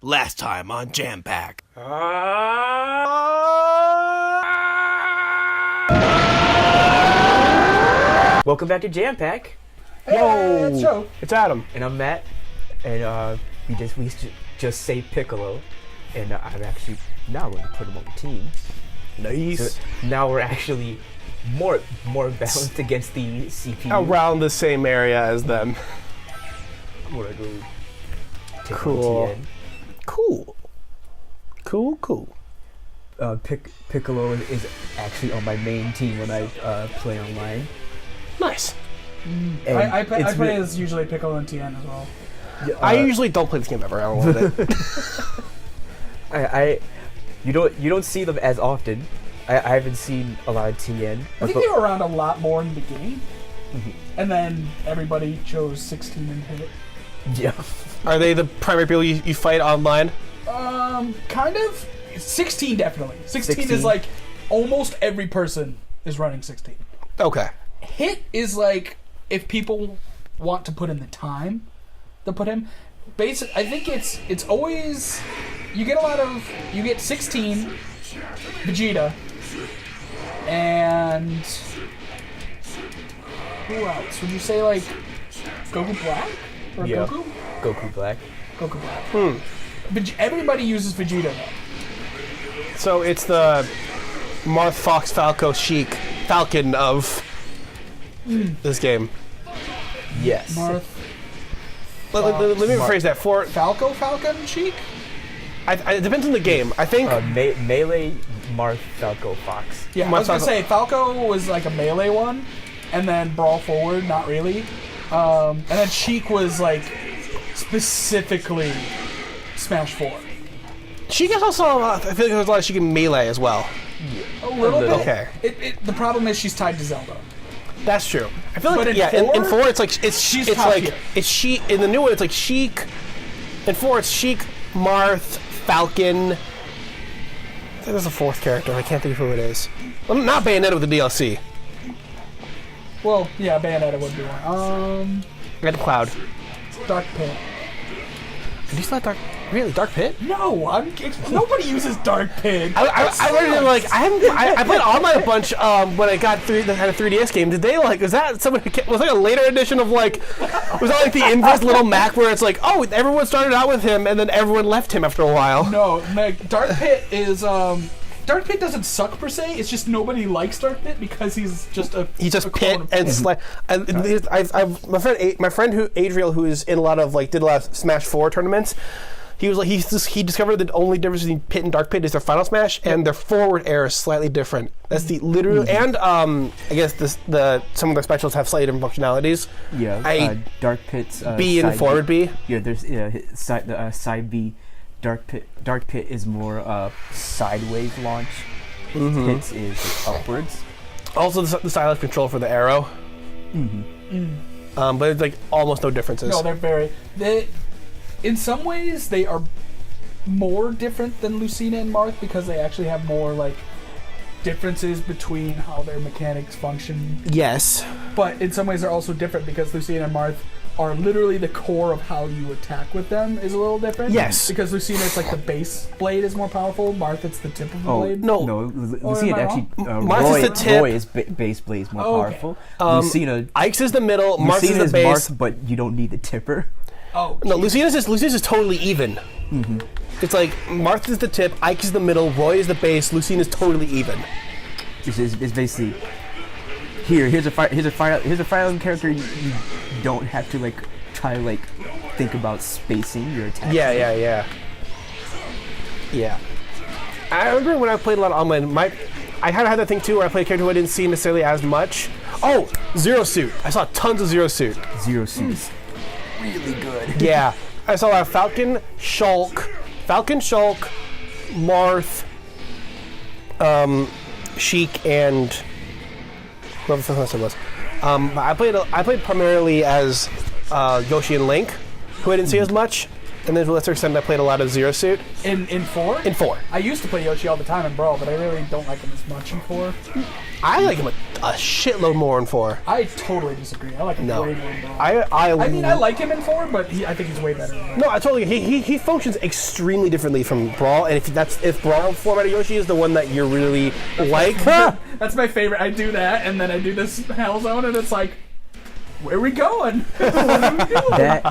Last time on Jam Pack. Welcome back to Jam Pack. Hey, it's Joe. It's Adam. And I'm Matt. And we just saved Piccolo. And I'm actually now going to put him on the team. Nice. So now we're actually more balanced against the CPU. Around the same area as them. I'm gonna go take Cool. on Cool. Cool. Piccolo is actually on my main team when I play online. Nice. And I it's play as usually Piccolo and Tien as well. I usually don't play this game ever. I don't love it. You don't see them as often. I haven't seen a lot of Tien. I think they were around a lot more in the beginning, and then everybody chose 16 and hit. Yeah. Are they the primary people you fight online? Kind of. 16 definitely. 16 is 16? like almost every person is running 16. Okay. Hit is like if people want to put in the time to put him. I think it's always you get 16 Vegeta and who else? Would you say like Goku Black or Yeah. Goku? Goku Black. Goku Black. Everybody uses Vegeta though. So it's the Marth, Fox, Falcon of this game. Yes. Marth, Let me rephrase that. For Falcon, Sheik? it depends on the game. I think Melee, Marth, Falco, Fox. Yeah, I was gonna say Falco was like a melee one, and then Brawl Forward, not really. And then Sheik was like specifically Smash 4. Sheik is also. I feel like there's a lot of Sheik in Melee as well. A little bit. Okay. The problem is she's tied to Zelda. That's true. I feel like But in in 4, 4 it's like she's it's top like tier. it's Sheik. In the new one it's like Sheik. In 4 it's Sheik, Marth, Falcon. I think there's a fourth character. I can't think of who it is. Well, not Bayonetta with the DLC. Well, yeah, Bayonetta would be one. Red Cloud. Dark Pit. Did you still have Dark Pit? No, nobody uses Dark Pit. I learned it like I played online a bunch when I got had a 3DS game. Did they like was that like a later edition of like was that like the inverse little Mac where it's like everyone started out with him and then everyone left him after a while? No, Meg, Dark Pit is Dark Pit doesn't suck per se. It's just nobody likes Dark Pit because he's just a He just a pit clone of and Pit. I've my friend Adriel who is in a lot of did a lot of Smash 4 tournaments. He was like he discovered the only difference between Pit and Dark Pit is their final smash and their forward air is slightly different. That's the literal and I guess some of their specials have slightly different functionalities. Yeah. Dark Pit's B and forward B. Yeah. There's side B. Dark Pit is more sideways launch. Hits is upwards. Also the stylus control for the arrow. But it's like almost no differences. No, in some ways they are more different than Lucina and Marth because they actually have more like differences between how their mechanics function. Yes. But in some ways they're also different because Lucina and Marth are literally the core of how you attack with them is a little different. Yes. Because Lucina it's like the base blade is more powerful. Marth it's the tip of the blade. No. Lucina am I actually. Marth is the tip. Roy is base blade is more Oh, okay. powerful. Lucina. Ike's is the middle. Marth is Lucina the is base. Marth, but you don't need the tipper. Oh. No, Lucina's is totally even. It's like Marth is the tip, Ike is the middle, Roy is the base, Lucina's totally even. It's basically here's a fire character you don't have to try to think about spacing your attack. Yeah. I remember when I played a lot of online, I kind of had that thing too where I played a character who I didn't see necessarily as much. Oh, Zero Suit. I saw tons of Zero Suit. Zero Suit's really good. Yeah. I saw a lot of Falcon, Shulk, Marth, Sheik, and whoever the else it was. I played primarily as Yoshi and Link, who I didn't see as much. And then to a lesser extent, I played a lot of Zero Suit. In 4? In 4. I used to play Yoshi all the time in Brawl, but I really don't like him as much in 4. I like him a shitload more in 4. I totally disagree. I like him way more in Brawl. I mean, I like him in 4, but I think he's way better in Brawl. No, I totally. He functions extremely differently from Brawl, and if Brawl format of Yoshi is the one that you really like, That's my favorite. I do that, and then I do this Hell Zone, and it's like, where are we going? What are we doing?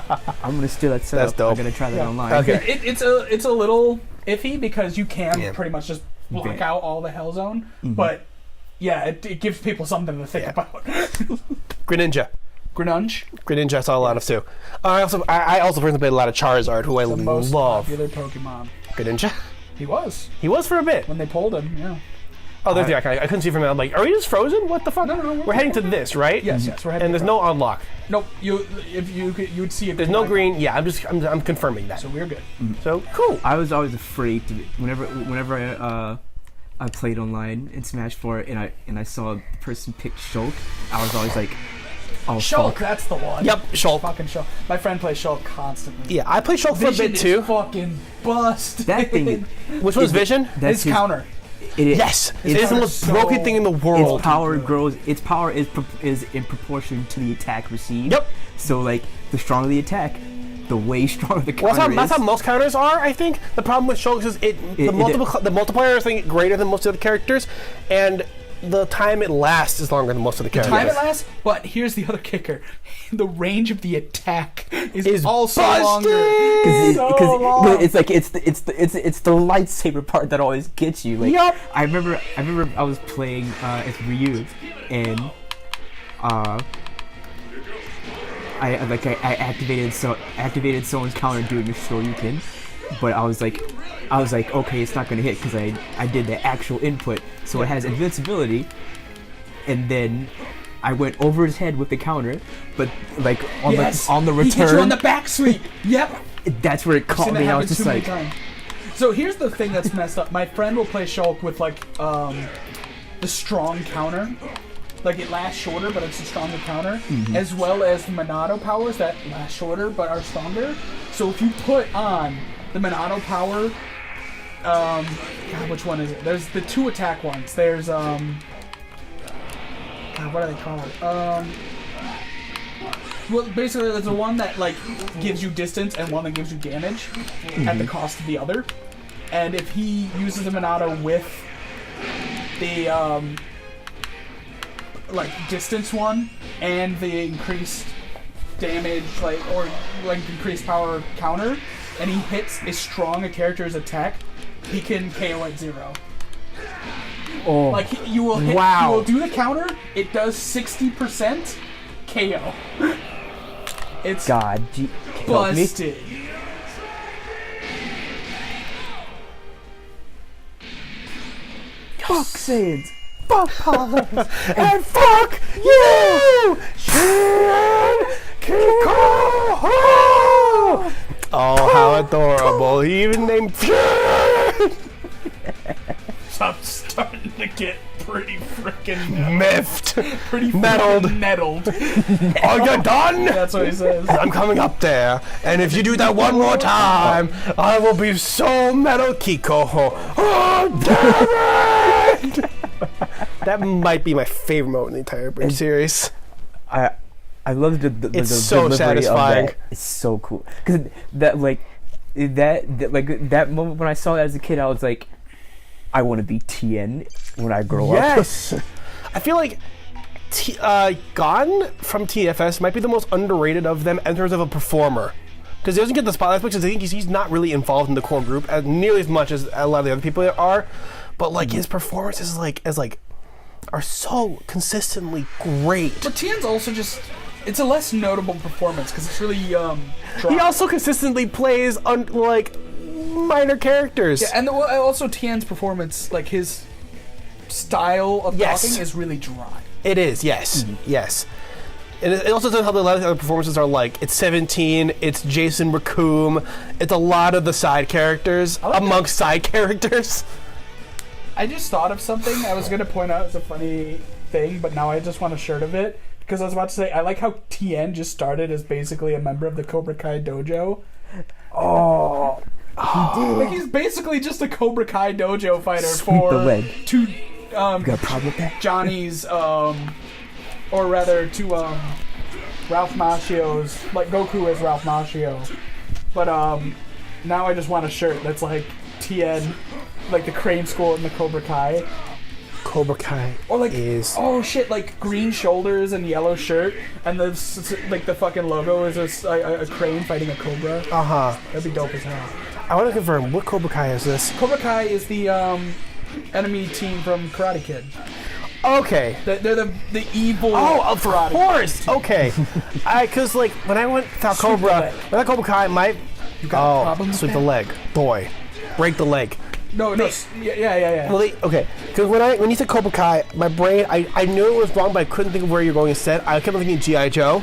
I'm gonna steal that setup. That's dope. I'm gonna try that online. Okay. It's a little iffy because you can pretty much just block out all the Hell Zone, but yeah, it gives people something to think about. Greninja. Greninja. I saw a lot of too. I also personally played a lot of Charizard, who I The most love. popular Pokemon. Greninja. He was For a bit. when they pulled him. Yeah. Oh, there's the icon. I couldn't see from it. I'm like, are we just frozen? What the fuck? No. We're heading to this, right? Yes, we're heading. And there's no unlock. Nope. You would see it. There's no green. Yeah, I'm confirming that. So we're good. So cool. I was always afraid to whenever I played online in Smash 4 and I saw a person pick Shulk, I was always like, oh Shulk, fuck. that's the one. Yep, Shulk. Fucking Shulk. My friend plays Shulk constantly. Yeah, I played Shulk for a Vision bit too. is fucking bust. That thing. Which one's Vision? His counter. Yes, it is the most broken thing in the world. Its power grows. Its power is in proportion to the attack received. Yep. So like the stronger the attack, the way stronger the counter is. That's how most counters are. I think the problem with Shulk is the multiplier is greater than most of the characters, and the time it lasts is longer than most of the characters. Time it lasts, but here's the other kicker: the range of the attack is also busted! longer. Because it's like it's the lightsaber part that always gets you. Like, Yup. I remember I was playing as Ryu, and I activated someone's counter doing a Shoryuken, but I was like, okay, it's not gonna hit because I did the actual input, so it has invincibility, and then I went over his head with the counter, but like on the return, he hit you on the back sweep. Yep. That's where it caught me. And I was just like, so here's the thing that's messed up. My friend will play Shulk with like the strong counter. Like it lasts shorter, but it's a stronger counter, as well as the Monado powers that last shorter but are stronger. So if you put on the Monado power, God, which one is it? There's the 2 attack ones. There's God, what do they call it? Well, basically, there's the one that like gives you distance and one that gives you damage at the cost of the other. And if he uses the Monado with the like distance one and the increased damage, or increased power counter, and he hits as strong a character's attack, he can KO at 0. oh, Like you will hit, wow. you will do the counter. It does 60% KO. It's God, help me. busted. Fuck Saiyans. Fuck Powers. And fuck you, Shin Kiko! Oh, how adorable! He even named Shin. I'm starting to get pretty freaking Miffed. pretty Nettled. nettled. Are you done? That's what he says. I'm coming up there, and if you do that one more time, I will be so metal, Kiko. Oh, damn it! That might be my favorite moment in the entire Bridge series. I love the It's the so delivery satisfying. Of that. It's so cool because that moment when I saw that as a kid, I was like, I want to be Tien when I grow up. Yes! I feel like Gon from TFS might be the most underrated of them in terms of a performer. Because he doesn't get the spotlight because I think he's not really involved in the core group as nearly as much as a lot of the other people are. But like his performances are so consistently great. But Tien's also just, it's a less notable performance because it's really He also consistently plays minor characters. yeah, and also Tien's performance, like his style of Yes. talking is really dry. It is, yes, yes. And it also doesn't help that a lot of the other performances are like, it's 17, it's Jason Raccoon, it's a lot of the side characters amongst side characters. I just thought of something I was going to point out as a funny thing, but now I just want a shirt of it. Because I was about to say, I like how Tien just started as basically a member of the Cobra Kai dojo. Oh, Like he's basically just a Cobra Kai dojo fighter Sweep for the leg. two you got a problem with that? Johnny's or rather to Ralph Macchio's, like Goku as Ralph Macchio. But now I just want a shirt that's like Tien, like the Crane School and the Cobra Kai. Cobra Kai Or like, is... oh shit, like green shoulders and yellow shirt, and the fucking logo is a crane fighting a cobra. Uh-huh. That'd be dope as hell. I want to confirm, what Cobra Kai is this? Cobra Kai is the enemy team from Karate Kid. Okay. They're the evil. Oh, of Karate course. Okay. Because like when I went to Cobra, when I Cobra Kai, You got a problem with sweep that? the leg, boy, break the leg. No, yeah. Well, okay. Because when you said Cobra Kai, my brain, I knew it was wrong, but I couldn't think of where you're going instead. I kept on thinking G.I. Joe,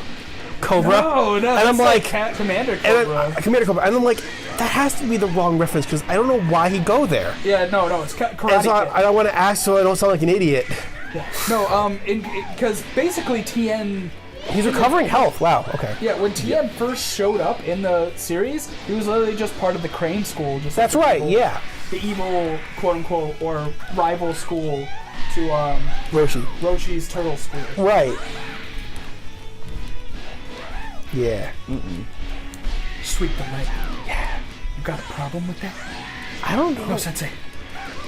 Cobra. No, and that's I'm like, Commander and Cobra. Commander Cobra, and I'm like, that has to be the wrong reference because I don't know why he'd go there. Yeah, no, it's Karate And so Kid. I don't want to ask, so I don't sound like an idiot. Yeah. No, because basically Tien. He's recovering health. Wow. Okay. Yeah, when Tien first showed up in the series, he was literally just part of the Crane School. Just That's like right. Yeah. the evil, quote unquote, or rival school to Roshi. Roshi's Turtle School. Right. Yeah. Sweep the leg. Yeah. You got a problem with that? I don't know. No, Sensei.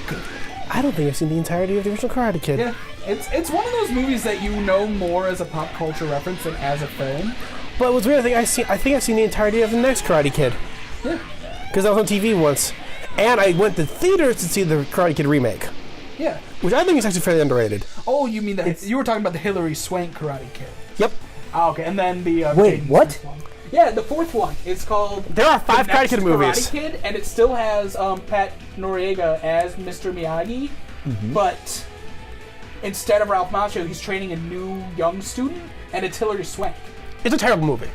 Good. I don't think I've seen the entirety of the original Karate Kid. Yeah, it's one of those movies that you know more as a pop culture reference than as a film. But what's weird, I think I've seen the entirety of the next Karate Kid. Yeah. Because I was on TV once. And I went to theaters to see the Karate Kid remake. Yeah. Which I think is actually fairly underrated. Oh, you mean you were talking about the Hilary Swank Karate Kid? Yep. Ah, okay, and then the Wait, Jaden what? Smith one. Yeah, the fourth one. It's called. There are 5 The Karate Next Kid movies. Karate Kid, and it still has Pat Noriega as Mr. Miyagi, but instead of Ralph Macchio, he's training a new young student, and it's Hilary Swank. It's a terrible movie.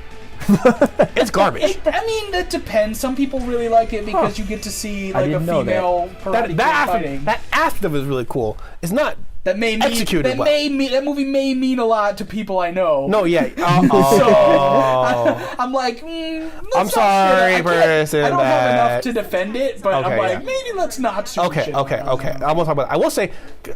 It's garbage. I mean, that depends. Some people really like it because you get to see like a didn't know that. female karate kid fighting. That aspect of it is really cool. It's not That may mean, executed that well. that movie may mean a lot to people I know. No, yeah. I'm like, let's I'm not sorry shit. for I saying don't have that. enough to defend it, but Okay, I'm like, yeah. maybe let's not. Okay. I won't talk about it. I will say,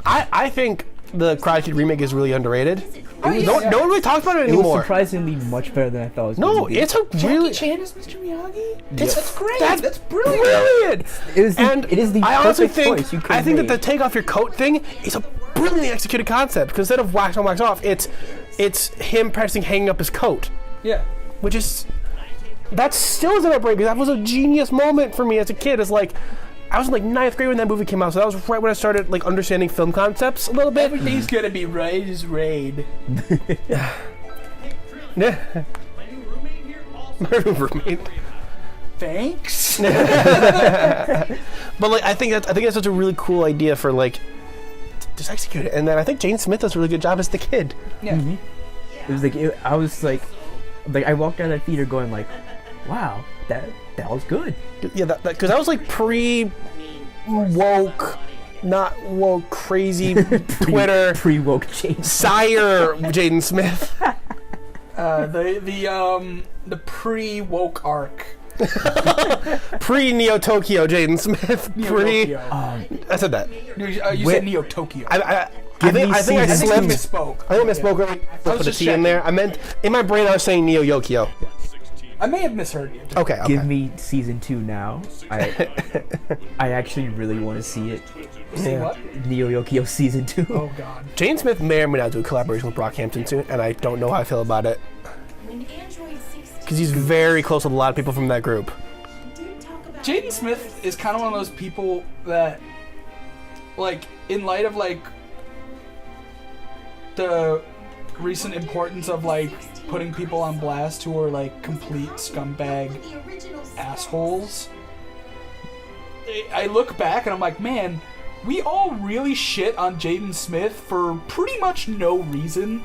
I think the Karate Kid remake is really underrated. No one really talks about it It was anymore. surprisingly much better than I thought it was No, going to be. it's a really... Jackie Chan is Mr. Miyagi. It's- That's great. That's brilliant. Brilliant! It is the I honestly perfect think choice you could I think make. that the take off your coat thing is a brilliantly executed concept. Because instead of wax on, wax off, it's him practicing hanging up his coat, Yeah. which is that still is in my brain because that was a genius moment for me as a kid. It's like I was in like 9th grade when that movie came out, so that was right when I started like understanding film concepts a little bit. Everything's gonna be right as raid. Yeah. My roommate. Thanks. But like I think that's such a really cool idea for like just execute it. And then I think Jane Smith does a really good job as the kid. Yeah. It was like I was like I walked out of that theater going like, wow, that was good. Yeah, because that was like pre-woke, not woke, crazy Twitter Pre-woke change. sire Jaden Smith. The pre-woke arc. Pre-Neo Tokyo Jaden Smith. Neo Pre. Tokyo. I said that. You said Neo Tokyo. I think I season slipped. misspoke. I think I misspoke. I put a just T in there. I meant in my brain I was saying Neo Yokio. I may have misheard you. Okay. Give me season 2 now. I actually really want to see it. See what? Neo Yokio season 2. Oh god. Jane Smith may or may not do a collaboration with Brockhampton soon, and I don't know how I feel about it. Because he's very close with a lot of people from that group. Jaden Smith is kind of one of those people that, like, in light of like the recent importance of like putting people on blast who are like complete scumbag assholes, I look back and I'm like, man, we all really shit on Jaden Smith for pretty much no reason.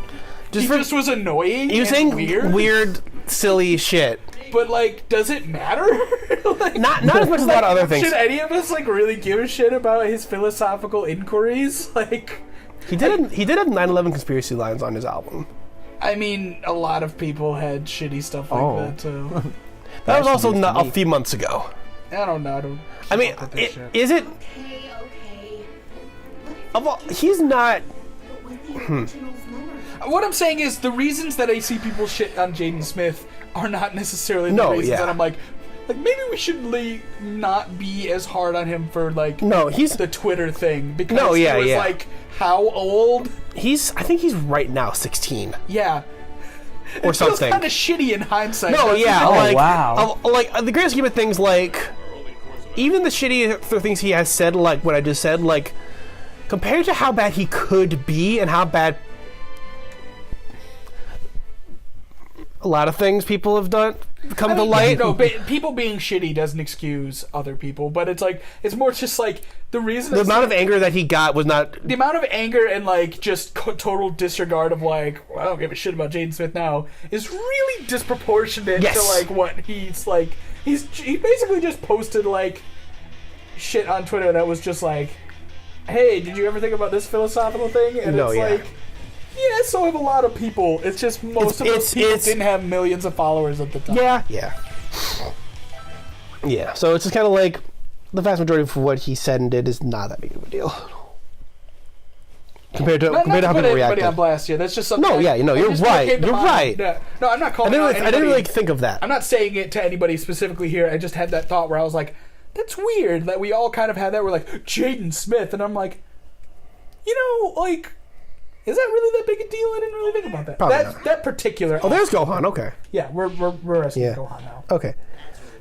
He just was annoying. He was and saying weird, silly shit. but like, does it matter? Like, Not as much as a lot of other things. should any of us like really give a shit about his philosophical inquiries? Like, He did have 9/11 conspiracy lines on his album. I mean, a lot of people had shitty stuff like that too. That was also used to not a me. few months ago. I don't know. I mean, Look at this shit. is it? He's not. What I'm saying is the reasons that I see people shit on Jaden Smith are not necessarily the No, reasons yeah. that I'm like maybe we should not be as hard on him for like No, he's the Twitter thing because No, yeah, he was yeah. like how old? I think he's right now 16 Yeah. or It feels something. kind of shitty in hindsight. No, That's yeah, the thing. wow. like the grand scheme of things, like even the shitty things he has said, like what I just said, like compared to how bad he could be and how bad a lot of things people have done come to light. No, people being shitty doesn't excuse other people, but it's more just like the reason The amount of anger that he got was not. the amount of anger and like just total disregard of like well, I don't give a shit about Jaden Smith now is really disproportionate Yes. to like what he's like. He basically just posted like shit on Twitter that was just like, hey, did you ever think about this philosophical thing? And No, it's yeah. like, yeah, so have a lot of people. It's just most of those people didn't have millions of followers at the time. Yeah. So it's just kind of like the vast majority of what he said and did is not that big of a deal compared to Not how to put people anybody reacted. on blast here. That's just something. No, yeah, you know, that you're just right. came to You're mind. right. Yeah. No, I'm not calling. I out didn't anybody. really think of that. I'm not saying it to anybody specifically here. I just had that thought where I was like, that's weird that we all kind of had that. We're like, Jaden Smith. And I'm like, like, is that really that big a deal? I didn't really think about that. Probably not. That particular. Oh, there's Gohan. Okay. Yeah, we're asking Yeah. Gohan now. Okay.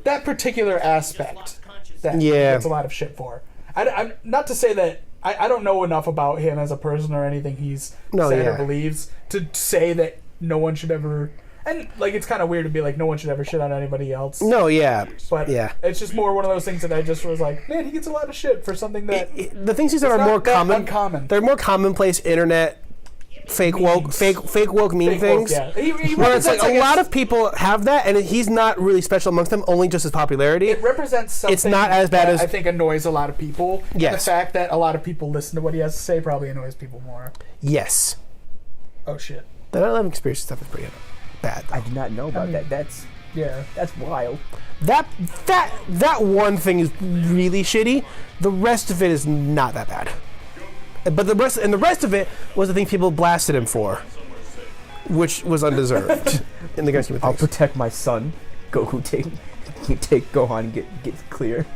That particular aspect that he Yeah. gets a lot of shit for. I'm not to say that I don't know enough about him as a person or anything he's said or yeah. believes to say that no one should ever. And like it's kind of weird to be like no one should ever shit on anybody else. No, yeah. But yeah. it's just more one of those things that I just was like, man, he gets a lot of shit for something that The things he said are not more that common. uncommon. They're more commonplace internet fake woke Memes. fake woke meme Fake woke, things. yeah. He Where it's represents, like I a guess, lot of people have that, and he's not really special amongst them. Only just his popularity. It represents something. It's not as bad that as- I think annoys a lot of people. Yes. The fact that a lot of people listen to what he has to say probably annoys people more. Yes. Oh shit. The 9/11 conspiracy stuff is pretty bad. I did not know about that. That's Yeah. wild. That one thing is really shitty. The rest of it is not that bad. But the rest of it was the thing people blasted him for, which was undeserved in the grand scheme of I'll things. protect my son. Goku take Gohan and get clear.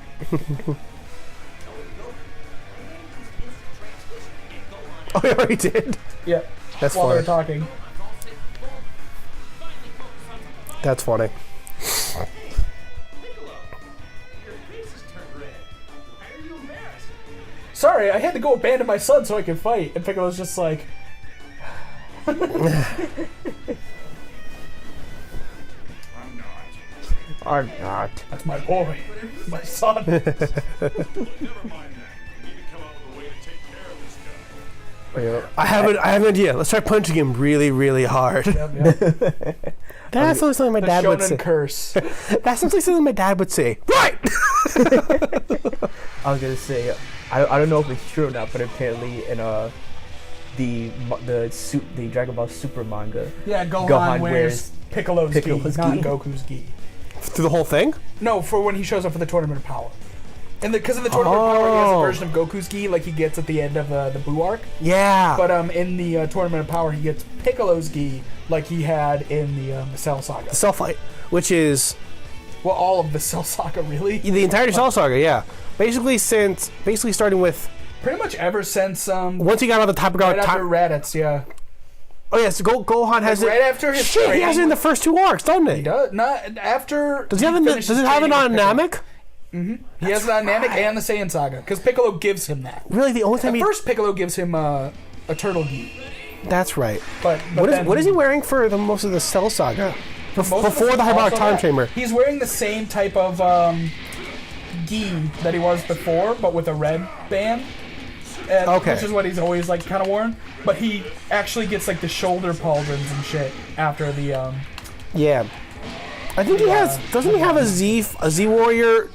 Oh, he already did. Yeah. That's While funny. they're talking. That's funny. Sorry, I had to go abandon my son so I could fight. And Piccolo's just like, I'm not. that's my boy. My son. Never mind that. We need to come up with a way to take care of this guy. I have an idea. Let's try punching him really, really hard. Yep. That's something my The dad would shonen say. curse. That's something my dad would say. Right. I was gonna say, I don't know if it's true or not, but apparently in the Dragon Ball Super manga, Yeah, Gohan, Gohan wears wears Piccolo's Piccolo's gi, not gi. Goku's gi. Through the whole thing. No, for when he shows up for the Tournament of Power. And because of the Tournament of Power, he has a Oh. version of Goku's gi like he gets at the end of the Buu arc. Yeah. But in the Tournament of Power, he gets Piccolo's gi like he had in the Cell Saga. Cell fight, which is Well, all of the Cell Saga, really. the entirety of Cell Saga. Yeah. Basically starting with Pretty much ever since once he got on the top of right after Raditz, yeah. Oh yes, Gohan has Like, it. right after his Shit, he training has it in the first two arcs, doesn't he? He does not after. Does he have it? finishes Does it have it training on with Piccolo. Namek? He has it on Namek and the Saiyan Saga because Piccolo gives him that. Really, the only time At first, Piccolo gives him a turtle gi, That's right. but What is he wearing for the most of the Cell Saga? Before the Hyperbolic Time Chamber. He's wearing the same type of gi that he was before, but with a red band. And, Okay. Which is what he's always like kind of worn, but he actually gets like the shoulder pauldrons and shit after the Yeah. I think he has. Doesn't he have a Z Warrior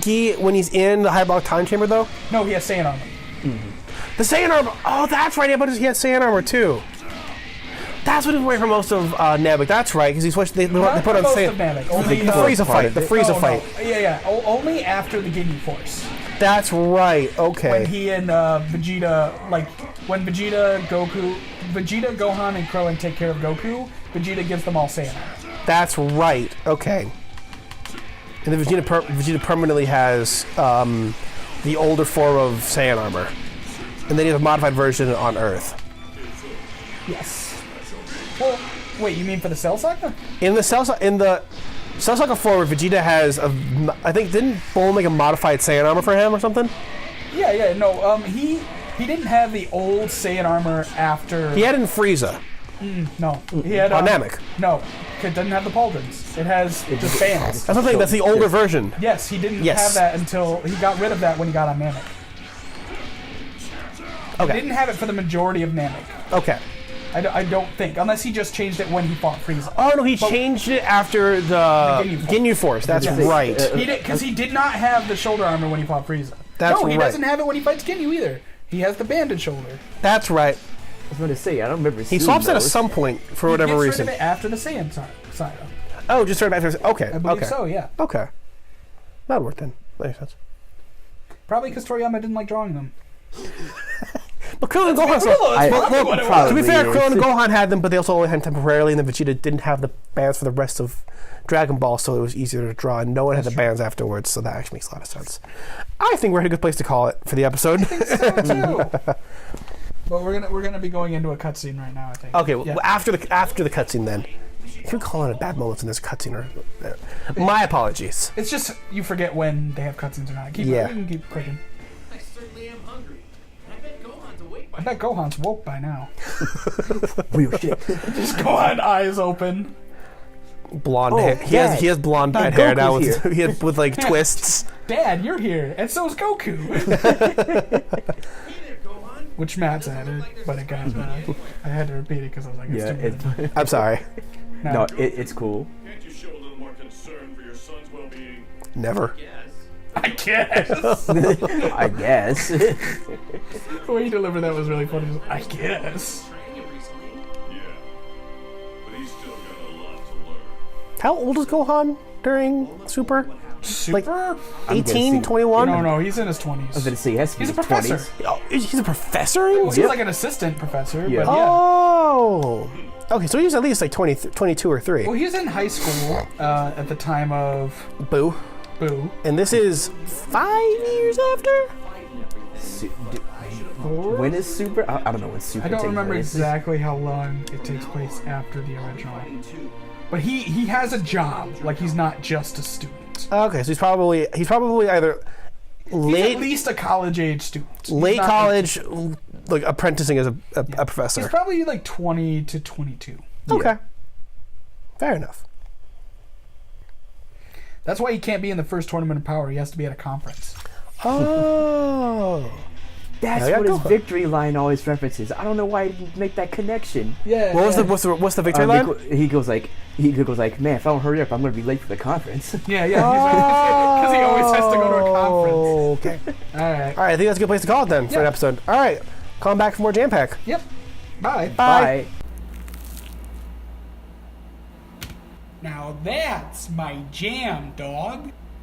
gi when he's in the Hyperbolic Time Chamber though? No, he has Saiyan armor. The Saiyan armor. Oh, that's right. Yeah, but he has Saiyan armor too. That's what he was wearing for most of Namek. That's right, because he switched. They Not put on most Saiyan. of Namek, only The Frieza fight. The Frieza no, fight. No. Yeah. Only after the Ginyu Force. That's right. Okay. When he and Vegeta, like, when Vegeta, Gohan, and Krillin take care of Goku, Vegeta gives them all Saiyan armor. That's right. Okay. And then Vegeta permanently has the older form of Saiyan armor, and then he has a modified version on Earth. Yes. Well, wait, you mean for the Cell Saga? In the Cell Saga form, Vegeta has I think didn't Bull make a modified Saiyan armor for him or something? Yeah. No. He didn't have the old Saiyan armor after. He had it in Frieza. No. He had On Namek. No, it doesn't have the pauldrons. It has just bands. That's the thing. That's the older version. Yes, he didn't Yes. have that until he got rid of that when he got on Namek. Okay. He didn't have it for the majority of Namek. Okay. I don't think, unless he just changed it when he fought Frieza. Oh no, he changed it after the Ginyu Force. That's Yes. right. He did, because he did not have the shoulder armor when he fought Frieza. That's no, he right. doesn't have it when he fights Ginyu either. He has the banded shoulder. That's right. I was going to say, I don't remember He seeing swaps it at those. some point for whatever he gets reason. rid of it after the Saiyan saga. Oh, just started after. Okay. I believe okay. so, yeah. Okay. That'd work then. That makes sense. Probably because Toriyama didn't like drawing them. But Krillin and Gohan. That's probably what it was. To be fair, Probably Krillin and is. Gohan had them, but they also only had them temporarily, and then Vegeta didn't have the bands for the rest of Dragon Ball, so it was easier to draw, and no one had the bands afterwards, so that actually makes a lot of sense. I think we're at a good place to call it for the episode. But we're gonna be going into a cutscene right now, I think. Okay, well, Yeah. after the cutscene then. You're calling it bad moments in this cutscene. My apologies. It's just you forget when they have cutscenes or not. Yeah. We can keep clicking. I certainly am hungry. I bet Gohan's awake by I bet Gohan's woke by now. Real shit. Just Gohan eyes open. Blonde Oh, hair. Dad. He has blonde dyed Goku's hair now here. with like twists. Dad, you're here, and so's Goku. Hey there, Gohan. Which Matt's added, but it got I had to repeat it because I was like, it's Yeah, too good. I'm sorry. no, it's cool. Can't you show a little more concern for your son's well-being? Never. Yes. I guess. I guess. The way you delivered that was really funny. I guess. Training recently. Yeah. But he's still got a lot to learn. How old is Gohan during Super? Super? 18, 21? No, he's in his 20s. I was going to say, he has to be He's a in his professor. 20s. Oh, he's a professor? in- Well, he's like an assistant professor, Yeah. but yeah. Oh. Okay, so he's at least like 22 or 3. Well, he was in high school at the time of Boo. Boo. And this is 5 years after? Su- d- when is Super? I don't know when Super I don't takes remember place. exactly how long it takes place after the original. But he has a job. Like, he's not just a student. Okay, so he's probably either He's late at least a college-age student. He's late not- college, like apprenticing as a He's professor. probably like 20 to 22. Okay. Fair enough. That's why he can't be in the first tournament of power. He has to be at a conference. Oh. That's Yeah, what his go. victory line always references. I don't know why he didn't make that connection. Yeah. What's the victory line? He goes like, man, if I don't hurry up, I'm gonna be late for the conference. Yeah. Because he always has to go to a conference. Okay. All right. All right, I think that's a good place to call it then for an Yeah. episode. All right. Calling back for more Jam Pack. Yep. Bye. Bye. Now that's my jam, dog.